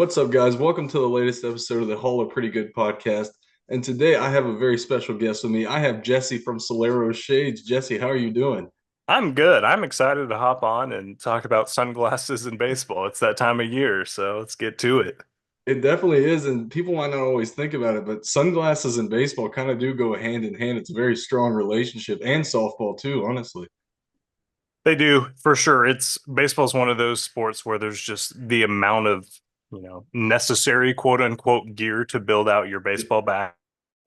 What's up, guys? Welcome to the latest episode of the Hall of Pretty Good podcast. And today I have a very special guest with me. I have Jesse from Solaro Shades. Jesse, how are you doing? I'm good. I'm excited to hop on and talk about sunglasses and baseball. It's that time of year, so let's get to it. It definitely is, and people might not always think about it, but sunglasses and baseball kind of do go hand in hand. It's a very strong relationship, and softball too, honestly. They do, for sure. It's baseball's one of those sports where there's just the amount of, necessary quote unquote gear to build out your baseball bag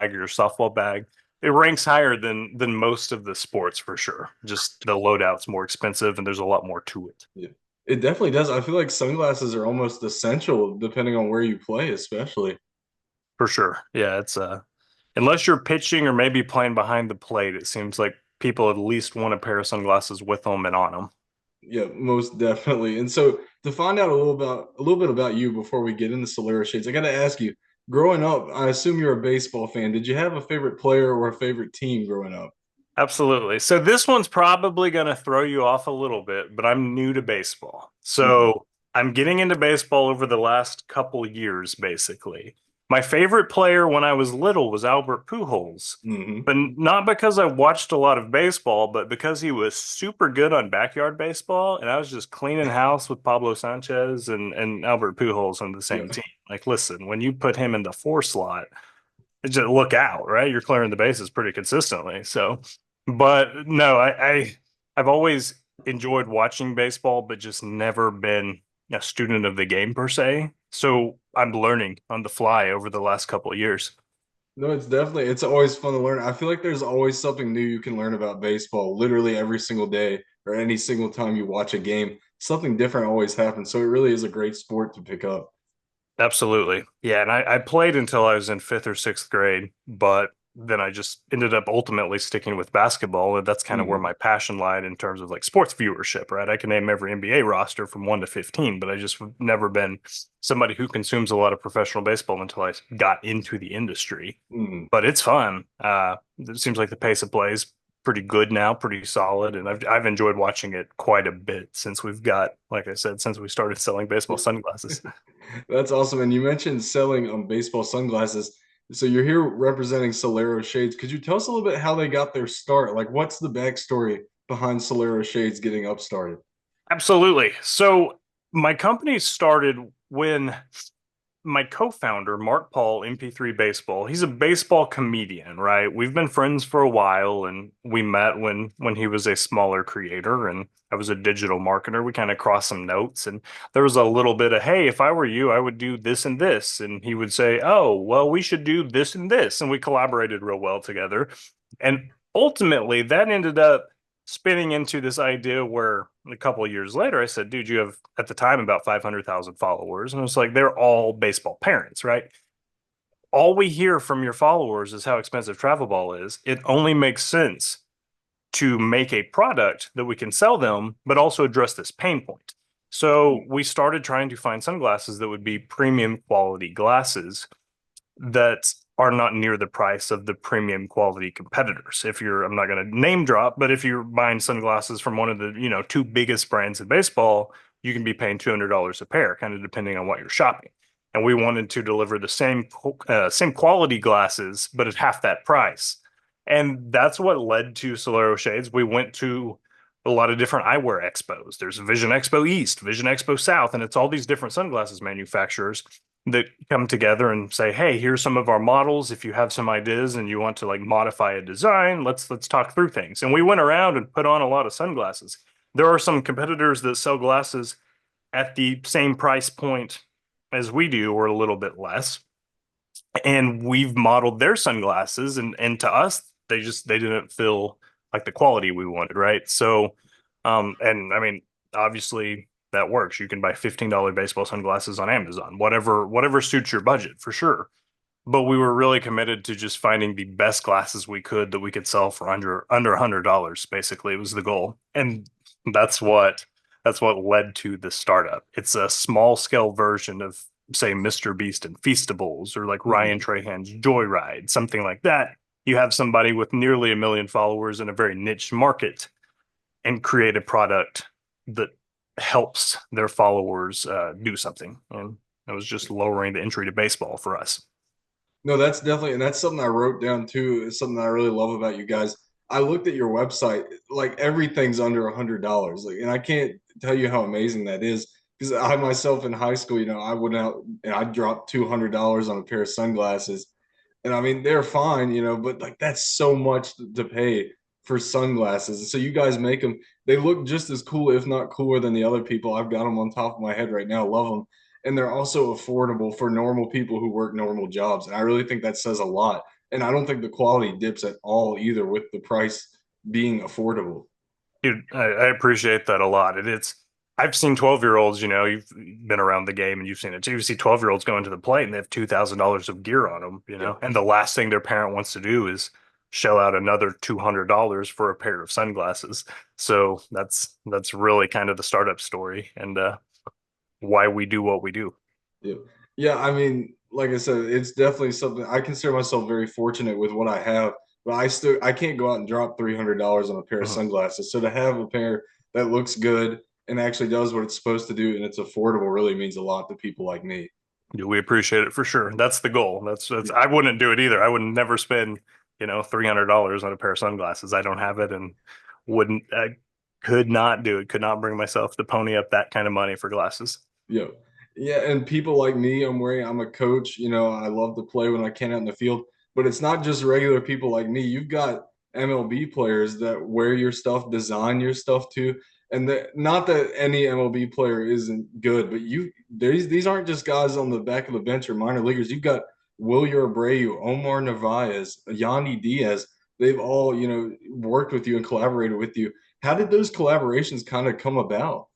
or your softball bag. It ranks higher than most of the sports for sure. Just the loadout's more expensive and there's a lot more to it. Yeah. It definitely does. I feel like sunglasses are almost essential depending on where you play, especially. For sure. Yeah, it's unless you're pitching or maybe playing behind the plate, it seems like people at least want a pair of sunglasses with them and on them. Yeah, most definitely. And so to find out a little bit about you before we get into Solera Shades, I got to ask you, growing up, I assume you're a baseball fan. Did you have a favorite player or a favorite team growing up? Absolutely. So this one's probably going to throw you off a little bit, but I'm new to baseball. Hmm. So I'm getting into baseball over the last couple years, basically. My favorite player when I was little was Albert Pujols, Hmm. but not because I watched a lot of baseball, but because he was super good on backyard baseball, and I was just cleaning house with Pablo Sanchez and Albert Pujols on the Yeah. same team. Like, listen, when you put him in the four slot, just look out, right? You're clearing the bases pretty consistently. So, but no, I've always enjoyed watching baseball, but just never been a student of the game per se. So I'm learning on the fly over the last couple of years. No, it's always fun to learn. I feel like there's always something new you can learn about baseball, literally every single day or any single time you watch a game. Something different always happens. So it really is a great sport to pick up. Absolutely. Yeah. And I played until I was in fifth or sixth grade, but then I just ended up ultimately sticking with basketball. And that's kind of where Hmm. my passion lied in terms of like sports viewership, right? I can name every NBA roster from 1 to 15, but I just never been somebody who consumes a lot of professional baseball until I got into the industry. Hmm. But it's fun. It seems like the pace of play is pretty good now, pretty solid, and I've enjoyed watching it quite a bit since we've got, like I said, since we started selling baseball sunglasses. That's awesome. And you mentioned selling baseball sunglasses. So you're here representing Solaro Shades. Could you tell us a little bit how they got their start? Like, what's the backstory behind Solaro Shades getting upstarted? Absolutely. So my company started when my co-founder, Mark Paul, MP3 Baseball, he's a baseball comedian, right? We've been friends for a while and we met when he was a smaller creator and I was a digital marketer. We kind of crossed some notes and there was a little bit of, hey, if I were you, I would do this and this. And he would say, oh, well, we should do this and this. And we collaborated real well together. And ultimately that ended up spinning into this idea where a couple of years later, I said, dude, you have at the time about 500,000 followers. And it's like, they're all baseball parents, right? All we hear from your followers is how expensive travel ball is. It only makes sense to make a product that we can sell them, but also address this pain point. So we started trying to find sunglasses that would be premium quality glasses that are not near the price of the premium quality competitors. If you're, I'm not going to name drop, but if you're buying sunglasses from one of the, two biggest brands in baseball, you can be paying $200 a pair, kind of depending on what you're shopping. And we wanted to deliver the same quality glasses, but at half that price. And that's what led to Solaro Shades. We went to a lot of different eyewear expos. There's Vision Expo East, Vision Expo South, and it's all these different sunglasses manufacturers that come together and say, "Hey, here's some of our models. If you have some ideas and you want to like modify a design, let's talk through things." And we went around and put on a lot of sunglasses. There are some competitors that sell glasses at the same price point as we do, or a little bit less. And we've modeled their sunglasses, and to us, they didn't feel like the quality we wanted, right? So, and I mean, obviously that works. You can buy $15 baseball sunglasses on Amazon, whatever suits your budget for sure. But we were really committed to just finding the best glasses we could that we could sell for under $100. Basically, was the goal, and that's what that's what led to the startup. It's a small scale version of say Mr. Beast and Feastables or like Ryan Mhm. Trahan's Joyride, something like that. You have somebody with nearly a million followers in a very niche market and create a product that helps their followers do something. And It was just lowering the entry to baseball for us. No, that's definitely, and that's something I wrote down too. It's something that I really love about you guys. I looked at your website, like everything's under $100, like, and I can't tell you how amazing that is. Because I myself in high school, I went out and I dropped $200 on a pair of sunglasses, and I mean they're fine, but like that's so much to pay for sunglasses. And so you guys make them; they look just as cool, if not cooler, than the other people. I've got them on top of my head right now. Love them, and they're also affordable for normal people who work normal jobs. And I really think that says a lot. And I don't think the quality dips at all either with the price being affordable. Dude, I appreciate that a lot. I've seen 12-year-olds, you've been around the game and you've seen it too. You see 12-year-olds going to the plate and they have $2,000 of gear on them, Yep. and the last thing their parent wants to do is shell out another $200 for a pair of sunglasses. So that's really kind of the startup story and why we do what we do. Yeah. Yeah, I mean, like I said, it's definitely something I consider myself very fortunate with what I have, but I can't go out and drop $300 on a pair of Mhm. sunglasses. So to have a pair that looks good and actually does what it's supposed to do and it's affordable really means a lot to people like me. Yeah, we appreciate it for sure. That's the goal. That's Yeah. I wouldn't do it either. I would never spend, $300 on a pair of sunglasses. I don't have it and I could not do it. Could not bring myself to pony up that kind of money for glasses. Yeah. Yeah, and people like me, I'm a coach, I love to play when I can out in the field, but it's not just regular people like me. You've got MLB players that wear your stuff, design your stuff too. And not that any MLB player isn't good, but these aren't just guys on the back of the bench or minor leaguers. You've got Wilyer Abreu, Omar Narvaez, Yandy Diaz. They've all, worked with you and collaborated with you. How did those collaborations kind of come about?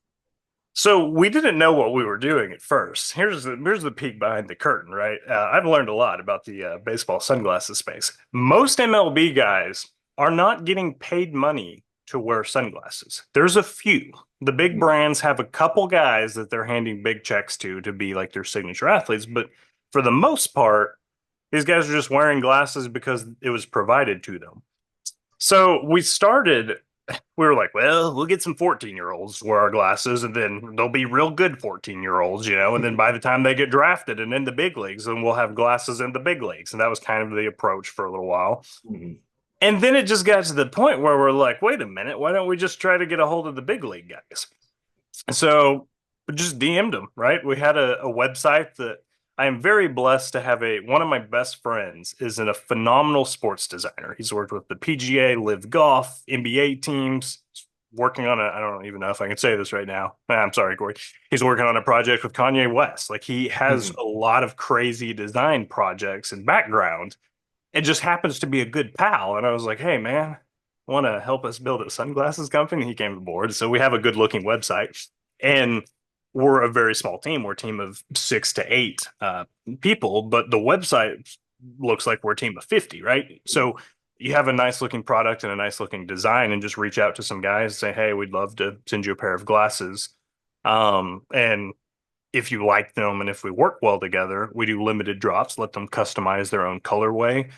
So we didn't know what we were doing at first. Here's the peek behind the curtain, right? I've learned a lot about the baseball sunglasses space. Most MLB guys are not getting paid money to wear sunglasses. There's a few. The big brands have a couple guys that they're handing big checks to be like their signature athletes, but for the most part, these guys are just wearing glasses because it was provided to them. So we were like, well, we'll get some 14-year-olds to wear our glasses, and then they'll be real good 14-year-olds, and then by the time they get drafted and in the big leagues, then we'll have glasses in the big leagues. And that was kind of the approach for a little while. Mhm. And then it just got to the point where we're like, wait a minute, why don't we just try to get a hold of the big league guys? So we just DM'd them, right? We had a website that I am very blessed to have one of my best friends is a phenomenal sports designer. He's worked with the PGA, Live Golf, NBA teams, working on I don't even know if I can say this right now. I'm sorry, Corey. He's working on a project with Kanye West. Like he has Mhm. a lot of crazy design projects and background. It just happens to be a good pal. And I was like, hey, man, want to help us build a sunglasses company? He came aboard. So we have a good looking website. And we're a very small team. We're a team of 6 to 8 people, but the website looks like we're a team of 50, right? So you have a nice looking product and a nice looking design, and just reach out to some guys and say, hey, we'd love to send you a pair of glasses. And if you like them and if we work well together, we do limited drops, let them customize their own colorway.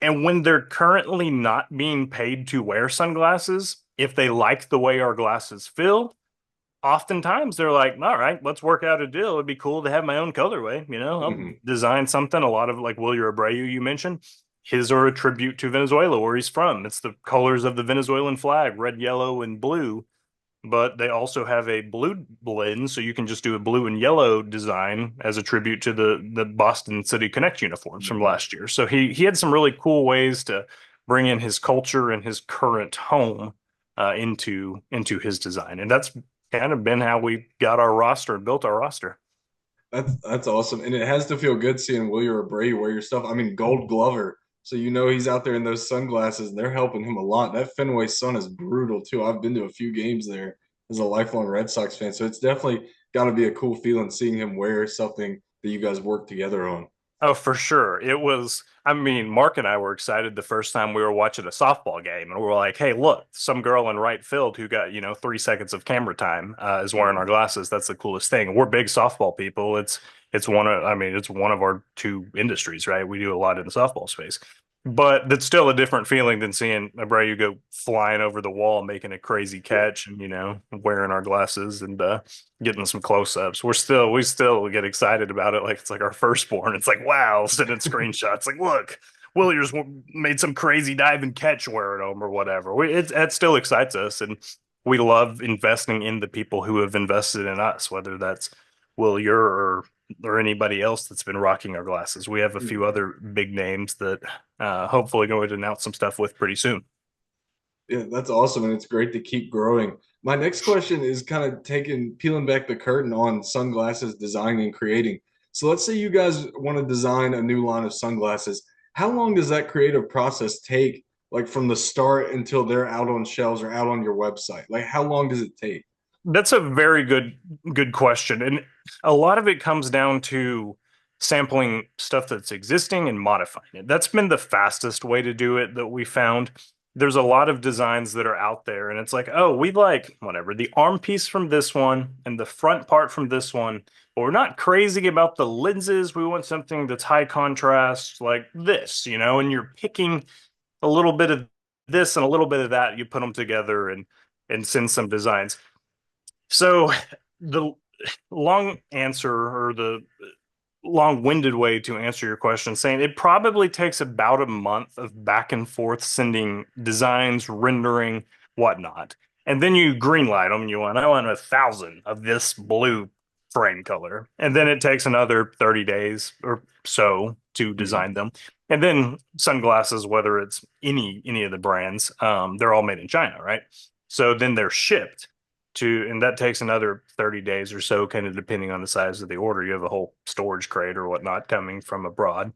And when they're currently not being paid to wear sunglasses, if they like the way our glasses feel, oftentimes they're like, all right, let's work out a deal. It'd be cool to have my own colorway. I'll Mhm. design something. A lot of like Wilyer Abreu, you mentioned, his are a tribute to Venezuela, where he's from. It's the colors of the Venezuelan flag, red, yellow, and blue, but they also have a blue blend, so you can just do a blue and yellow design as a tribute to the Boston City Connect uniforms from Mhm. last year. So he had some really cool ways to bring in his culture and his current home into his design, and that's kind of been how we got our roster and built our roster. That's awesome, and it has to feel good seeing Wilyer Abreu wear your stuff. I mean, Gold Glover, so he's out there in those sunglasses, and they're helping him a lot. That Fenway sun is brutal too. I've been to a few games there as a lifelong Red Sox fan, so it's definitely got to be a cool feeling seeing him wear something that you guys work together on. Oh, for sure. It was, I mean, Mark and I were excited the first time we were watching a softball game, and we were like, hey, look, some girl in right field who got, 3 seconds of camera time is wearing our Mhm. glasses. That's the coolest thing. We're big softball people. It's one of, I mean, it's one of our two industries, right? We do a lot in the softball space. But that's still a different feeling than seeing Abreu go flying over the wall, making a crazy catch, and wearing our glasses and getting some close-ups. We still get excited about it, like it's like our firstborn. It's like, wow, sending screenshots, like, look, Wilyer's made some crazy dive and catch wearing them or whatever. It still excites us, and we love investing in the people who have invested in us, whether that's Wilyer or anybody else that's been rocking our glasses. We have a few other big names that hopefully going to announce some stuff with pretty soon. Yeah, that's awesome, and it's great to keep growing. My next question is kind of peeling back the curtain on sunglasses design and creating. So let's say you guys want to design a new line of sunglasses. How long does that creative process take, like from the start until they're out on shelves or out on your website? Like, how long does it take? That's a very good question. And a lot of it comes down to sampling stuff that's existing and modifying it. That's been the fastest way to do it that we found. There's a lot of designs that are out there, and it's like, oh, we like whatever, the arm piece from this one and the front part from this one. But we're not crazy about the lenses. We want something that's high contrast like this, and you're picking a little bit of this and a little bit of that. You put them together and send some designs. So the long answer or the long-winded way to answer your question, saying it probably takes about a month of back and forth sending designs, rendering, whatnot. And then you greenlight them. I want 1,000 of this blue frame color. And then it takes another 30 days or so to Mhm. design them. And then sunglasses, whether it's any of the brands, they're all made in China, right? So then they're shipped and that takes another 30 days or so, kind of depending on the size of the order. You have a whole storage crate or whatnot coming from abroad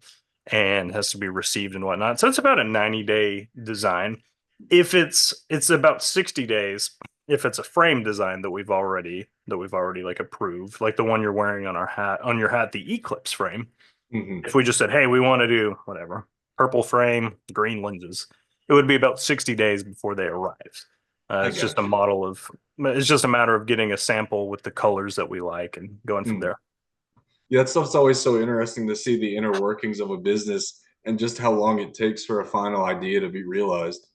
and has to be received and whatnot. So it's about a 90-day design. If it's about 60 days if it's a frame design that we've already like approved, like the one you're wearing on your hat, the Eclipse frame. Mhm. If we just said, hey, we want to do whatever, purple frame, green lenses, it would be about 60 days before they arrive. I It's just a got you. model of, it's just a matter of getting a sample with the colors that we like and going from Mhm. there. Yeah, that stuff's always so interesting to see the inner workings of a business and just how long it takes for a final idea to be realized.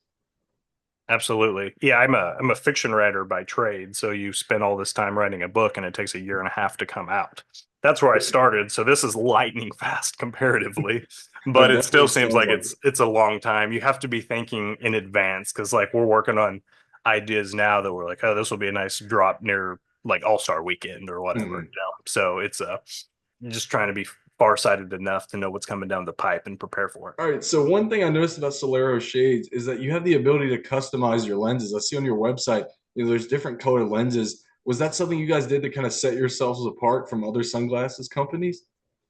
Absolutely. Yeah, I'm a fiction writer by trade, so you spend all this time writing a book and it takes a year and a half to come out. That's where I started, so this is lightning fast comparatively, but That it still definitely seems sounds like like it's a long time. You have to be thinking in advance because like we're working on ideas now that we're like, oh, this will be a nice drop near like All-Star weekend or it. whatever, Mhm. So it's just trying to be farsighted enough to know what's coming down the pipe and prepare for it. All right. So one thing I noticed about Solaro Shades is that you have the ability to customize your lenses. I see on your website, there's different color lenses. Was that something you guys did to kind of set yourselves apart from other sunglasses companies?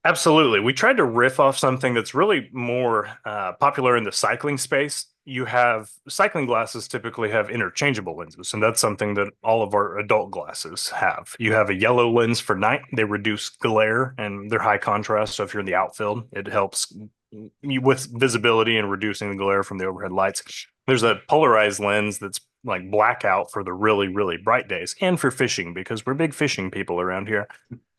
Absolutely. We tried to riff off something that's really more popular in the cycling space. You have cycling glasses typically have interchangeable lenses, and that's something that all of our adult glasses have. You have a yellow lens for night, they reduce glare and they're high contrast. So if you're in the outfield, it helps you with visibility and reducing the glare from the overhead lights. There's a polarized lens that's like blackout for the really, really bright days and for fishing because we're big fishing people around here.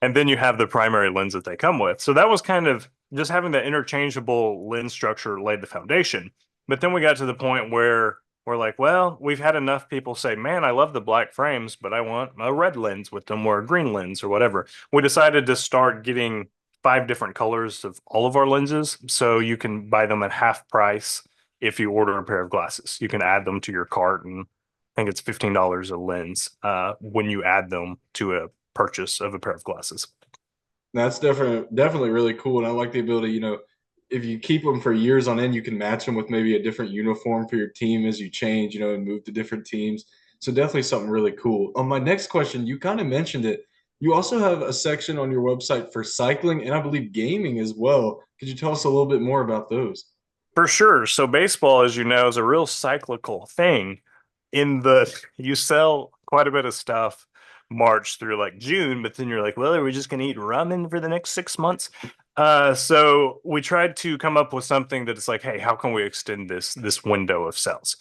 And then you have the primary lens that they come with. So that was kind of just having that interchangeable lens structure laid the foundation. But then we got to the point where we're like, well, we've had enough people say, man, I love the black frames, but I want a red lens with them or a green lens or whatever. We decided to start getting 5 different colors of all of our lenses. So you can buy them at half price if you order a pair of glasses. You can add them to your cart and I think it's $15 a lens when you add them to a purchase of a pair of glasses. That's definitely really cool. And I like the ability, if you keep them for years on end, you can match them with maybe a different uniform for your team as you change, and move to different teams. So definitely something really cool. On my next question, you kind of mentioned it. You also have a section on your website for cycling and I believe gaming as well. Could you tell us a little bit more about those? For sure. So baseball, as you know, is a real cyclical thing in the you sell quite a bit of stuff March through like June, but then you're like, well, are we just going to eat ramen for the next 6 months? So we tried to come up with something that's like, hey, how can we extend this window of sales?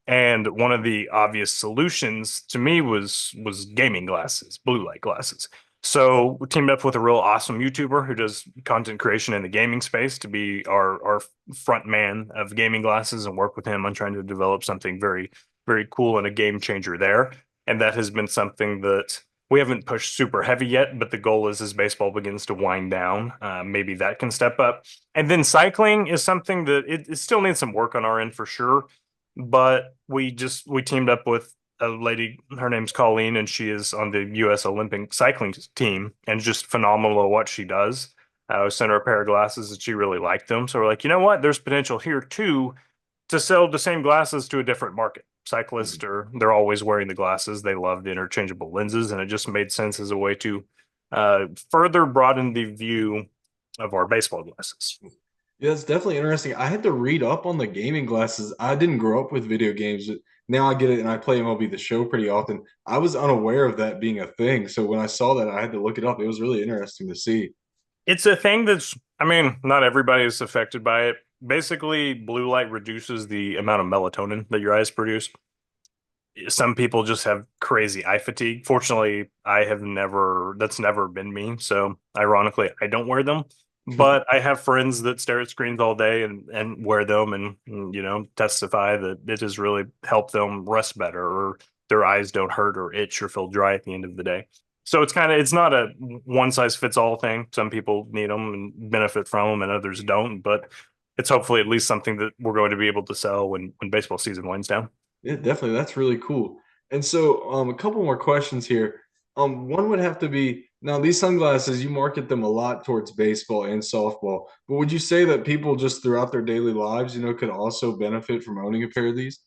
And one of the obvious solutions to me was gaming glasses, blue light glasses. So we teamed up with a real awesome YouTuber who does content creation in the gaming space to be our front man of gaming glasses and work with him on trying to develop something very, very cool and a game changer there. And that has been something that we haven't pushed super heavy yet, but the goal is as baseball begins to wind down, maybe that can step up. And then cycling is something that it still needs some work on our end for sure. But we teamed up with a lady, her name's Colleen, and she is on the U.S. Olympic cycling team and just phenomenal at what she does. I sent her a pair of glasses and she really liked them. So we're like, you know what? There's potential here too to sell the same glasses to a different market. Cyclists they're always wearing the glasses. They love the interchangeable lenses, and it just made sense as a way to further broaden the view of our baseball glasses. Yeah, it's definitely interesting. I had to read up on the gaming glasses. I didn't grow up with video games, but now I get it and I play MLB The Show pretty often. I was unaware of that being a thing. So when I saw that, I had to look it up. It was really interesting to see. It's a thing that's, I mean, not everybody is affected by it. Basically, blue light reduces the amount of melatonin that your eyes produce. Some people just have crazy eye fatigue. Fortunately, that's never been me. So, ironically, I don't wear them. But I have friends that stare at screens all day and wear them and, testify that it has really helped them rest better or their eyes don't hurt or itch or feel dry at the end of the day. So it's not a one size fits all thing. Some people need them and benefit from them and others don't, but it's hopefully at least something that we're going to be able to sell when baseball season winds down. Yeah, definitely. That's really cool. And so, a couple more questions here. One would have to be now these sunglasses, you market them a lot towards baseball and softball, but would you say that people just throughout their daily lives, could also benefit from owning a pair of these?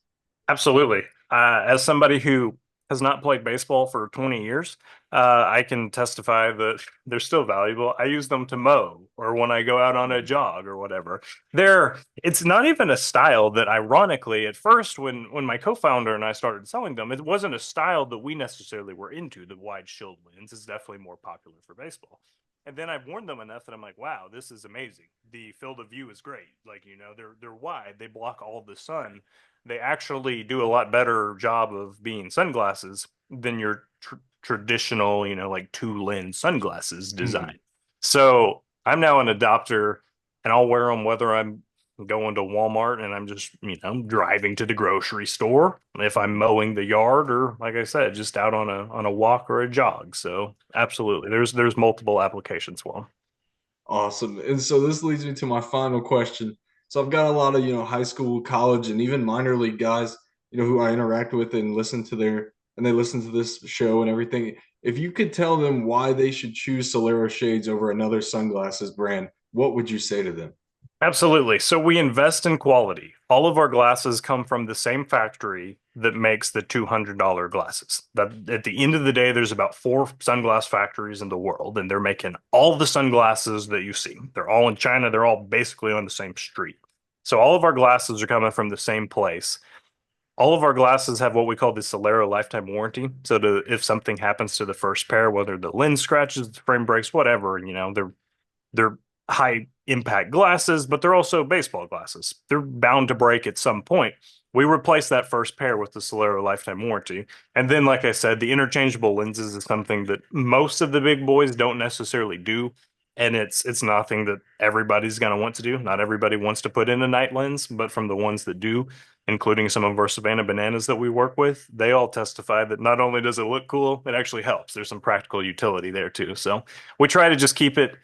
Absolutely. As somebody who has not played baseball for 20 years, I can testify that they're still valuable. I use them to mow or when I go out on a jog or whatever. It's not even a style that ironically at first when my co-founder and I started selling them, it wasn't a style that we necessarily were into. The wide shield lens is definitely more popular for baseball. And then I've worn them enough that I'm like, wow, this is amazing. The field of view is great. Like, they're wide. They block all the sun. They actually do a lot better job of being sunglasses than your traditional, like two lens sunglasses design. Mhm. So I'm now an adopter and I'll wear them whether I'm going to Walmart and I'm just, driving to the grocery store, if I'm mowing the yard or like I said, just out on a walk or a jog. So absolutely. There's multiple applications for them. Awesome. And so this leads me to my final question. So I've got a lot of, high school, college, and even minor league guys, who I interact with and they listen to this show and everything. If you could tell them why they should choose Solaro Shades over another sunglasses brand, what would you say to them? Absolutely. So we invest in quality. All of our glasses come from the same factory that makes the $200 glasses. That at the end of the day, there's about four sunglass factories in the world, and they're making all the sunglasses that you see. They're all in China. They're all basically on the same street. So all of our glasses are coming from the same place. All of our glasses have what we call the Solaro lifetime warranty. So if something happens to the first pair, whether the lens scratches, the frame breaks, whatever, they're high impact glasses, but they're also baseball glasses. They're bound to break at some point. We replace that first pair with the Solero lifetime warranty. And then, like I said, the interchangeable lenses is something that most of the big boys don't necessarily do. And it's nothing that everybody's going to want to do. Not everybody wants to put in a night lens, but from the ones that do, including some of our Savannah bananas that we work with, they all testify that not only does it look cool, it actually helps. There's some practical utility there too. So we try to just keep it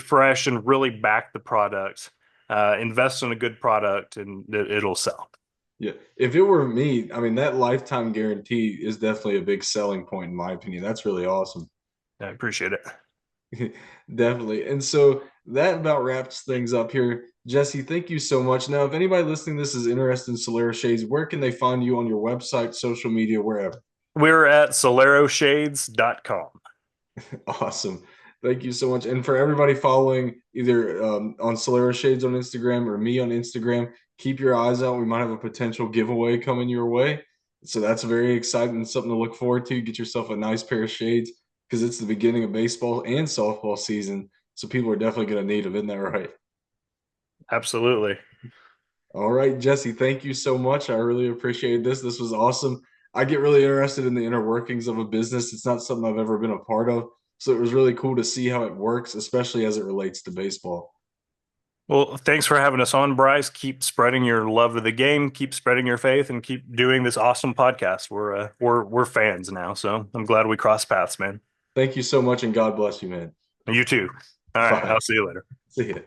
fresh and really back the product. Invest in a good product, and it'll sell. Yeah. If it were me, I mean, that lifetime guarantee is definitely a big selling point in my opinion. That's really awesome. I appreciate it. Definitely. And so that about wraps things up here. Jesse, thank you so much. Now, if anybody listening to this is interested in Solera Shades, where can they find you on your website, social media, wherever? We're at SolaroShades.com. Awesome. Thank you so much. And for everybody following either on Solera Shades on Instagram or me on Instagram, keep your eyes out. We might have a potential giveaway coming your way. So that's very exciting, something to look forward to. Get yourself a nice pair of shades because it's the beginning of baseball and softball season. So people are definitely going to need them. Isn't that right? Absolutely. All right, Jesse, thank you so much. I really appreciate this. This was awesome. I get really interested in the inner workings of a business. It's not something I've ever been a part of. So it was really cool to see how it works, especially as it relates to baseball. Well, thanks for having us on, Bryce. Keep spreading your love of the game, keep spreading your faith, and keep doing this awesome podcast. We're fans now, so I'm glad we crossed paths, man. Thank you so much, and God bless you, man. You too. All right, Bye. I'll see you later. See ya.